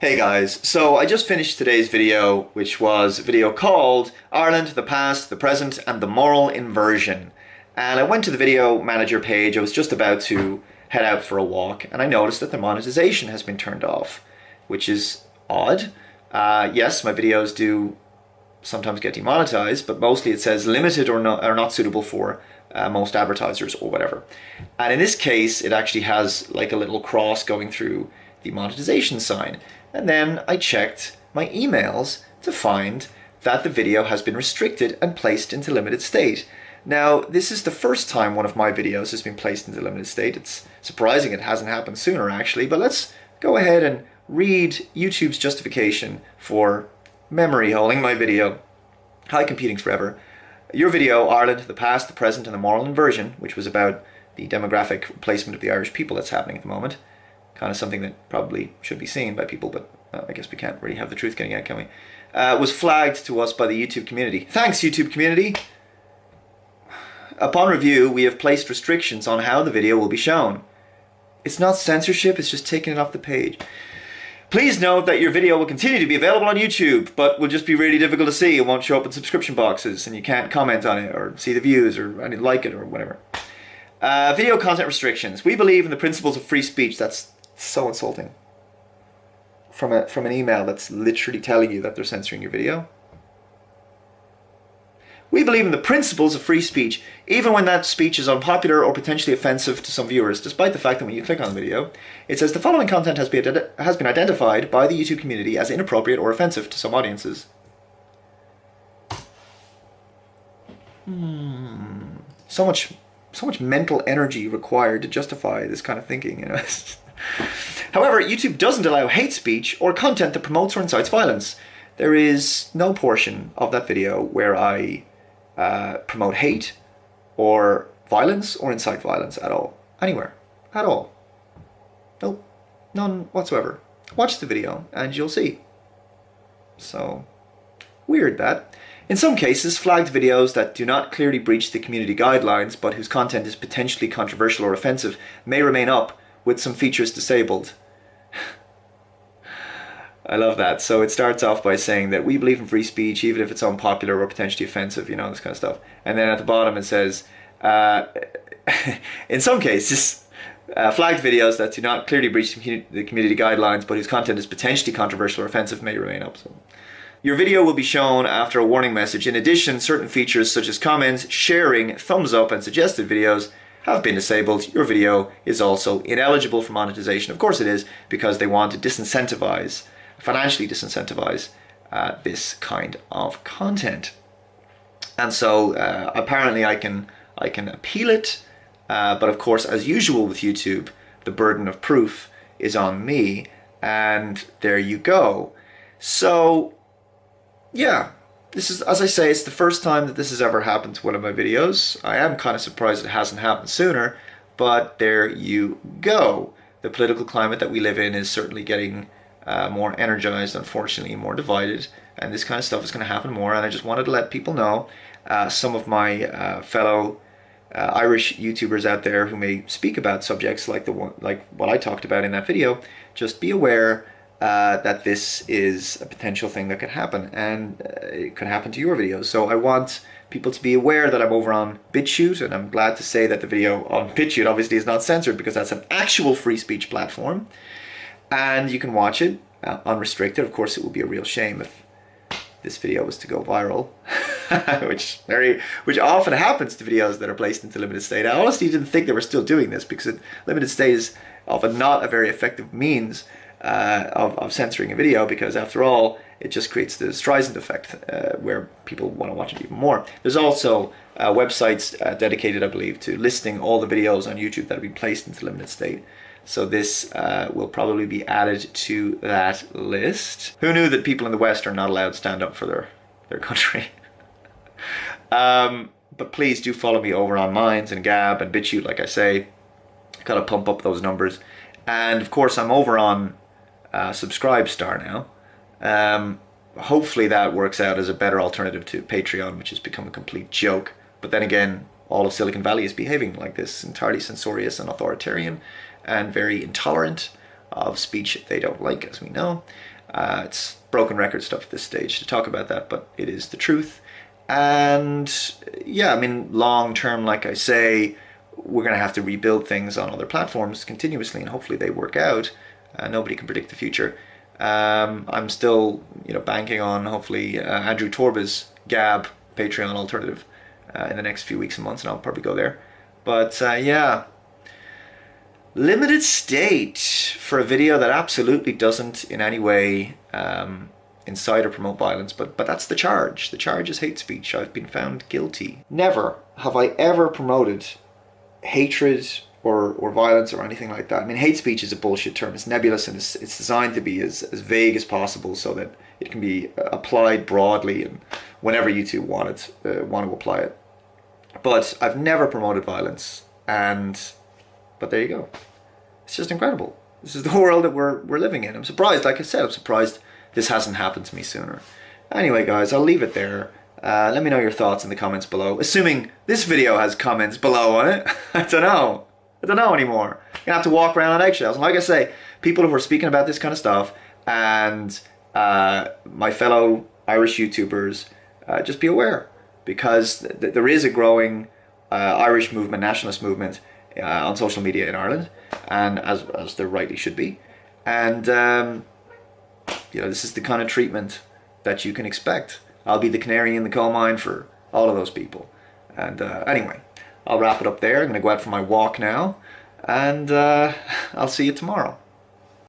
Hey guys, so I just finished today's video, which was a video called Ireland, the Past, the Present, and the Moral Inversion. And I went to the video manager page. I was just about to head out for a walk, and I noticed that the monetization has been turned off, which is odd. Yes, my videos do sometimes get demonetized, but mostly it says limited or not suitable for most advertisers or whatever. And in this case, it actually has like a little cross going through the monetization sign. And then I checked my emails to find that the video has been restricted and placed into limited state. Now, this is the first time one of my videos has been placed into limited state. It's surprising it hasn't happened sooner, actually, but let's go ahead and read YouTube's justification for memory holding my video. Hi, Competing's Forever. Your video, Ireland, the Past, the Present, and the Moral Inversion, which was about the demographic replacement of the Irish people that's happening at the moment. Kind of something that probably should be seen by people, but I guess we can't really have the truth getting out, can we? Was flagged to us by the YouTube community. Thanks, YouTube community! Upon review, we have placed restrictions on how the video will be shown. It's not censorship, it's just taking it off the page. Please note that your video will continue to be available on YouTube, but will just be really difficult to see. It won't show up in subscription boxes, and you can't comment on it, or see the views, or like it, or whatever. Video content restrictions. We believe in the principles of free speech. That's so insulting. From an email that's literally telling you that they're censoring your video. We believe in the principles of free speech, even when that speech is unpopular or potentially offensive to some viewers, despite the fact that when you click on the video, it says the following content has been identified by the YouTube community as inappropriate or offensive to some audiences. So much mental energy required to justify this kind of thinking, you know. However, YouTube doesn't allow hate speech or content that promotes or incites violence. There is no portion of that video where I promote hate or violence or incite violence at all. Anywhere. At all. Nope. None whatsoever. Watch the video and you'll see. So, weird that. In some cases, flagged videos that do not clearly breach the community guidelines but whose content is potentially controversial or offensive may remain up with some features disabled. I love that. So it starts off by saying that we believe in free speech, even if it's unpopular or potentially offensive, you know, this kind of stuff. And then at the bottom it says, in some cases, flagged videos that do not clearly breach the community guidelines, but whose content is potentially controversial or offensive may remain up. So, your video will be shown after a warning message. In addition, certain features such as comments, sharing, thumbs up, and suggested videos have been disabled. Your video is also ineligible for monetization. Of course it is, because they want to disincentivize, financially disincentivize this kind of content. And so apparently I can appeal it, but of course, as usual with YouTube, the burden of proof is on me, and there you go. So yeah, this is, as I say, it's the first time that this has ever happened to one of my videos. I am kind of surprised it hasn't happened sooner, but there you go. The political climate that we live in is certainly getting more energized, unfortunately, more divided, and this kind of stuff is going to happen more, and I just wanted to let people know, some of my fellow Irish YouTubers out there who may speak about subjects like what I talked about in that video, just be aware that this is a potential thing that could happen, and it could happen to your videos. So I want people to be aware that I'm over on BitChute, and I'm glad to say that the video on BitChute obviously is not censored because that's an actual free speech platform, and you can watch it unrestricted. Of course, it would be a real shame if this video was to go viral, which often happens to videos that are placed into limited state. I honestly didn't think they were still doing this because limited state is often not a very effective means of censoring a video, because after all, it just creates the Streisand effect where people want to watch it even more. There's also websites dedicated, I believe, to listing all the videos on YouTube that have been placed into limited state. So this will probably be added to that list. Who knew that people in the West are not allowed to stand up for their country? But please do follow me over on Minds and Gab and BitChute, like I say. Gotta pump up those numbers. And of course, I'm over on Subscribestar now. Hopefully that works out as a better alternative to Patreon, which has become a complete joke. But then again, all of Silicon Valley is behaving like this, entirely censorious and authoritarian and very intolerant of speech they don't like, as we know. It's broken record stuff at this stage to talk about that, but it is the truth. And yeah, I mean, long term, like I say, we're going to have to rebuild things on other platforms continuously, and hopefully they work out. Nobody can predict the future. I'm still, banking on hopefully Andrew Torba's Gab Patreon alternative in the next few weeks and months, and I'll probably go there. But yeah, limited state for a video that absolutely doesn't in any way incite or promote violence, but that's the charge. The charge is hate speech. I've been found guilty. Never have I ever promoted hatred or violence or anything like that. I mean, hate speech is a bullshit term. It's nebulous, and it's designed to be as vague as possible so that it can be applied broadly and whenever YouTube want to apply it. But I've never promoted violence, but there you go. It's just incredible. This is the world that we're living in. I'm surprised, like I said, I'm surprised this hasn't happened to me sooner. Anyway, guys, I'll leave it there. Let me know your thoughts in the comments below. Assuming this video has comments below on it. I don't know anymore. You're gonna have to walk around on eggshells. And like I say, people who are speaking about this kind of stuff and my fellow Irish YouTubers, just be aware, because there is a growing Irish movement, nationalist movement on social media in Ireland, and as there rightly should be. And this is the kind of treatment that you can expect. I'll be the canary in the coal mine for all of those people. And anyway, I'll wrap it up there. I'm going to go out for my walk now, and I'll see you tomorrow.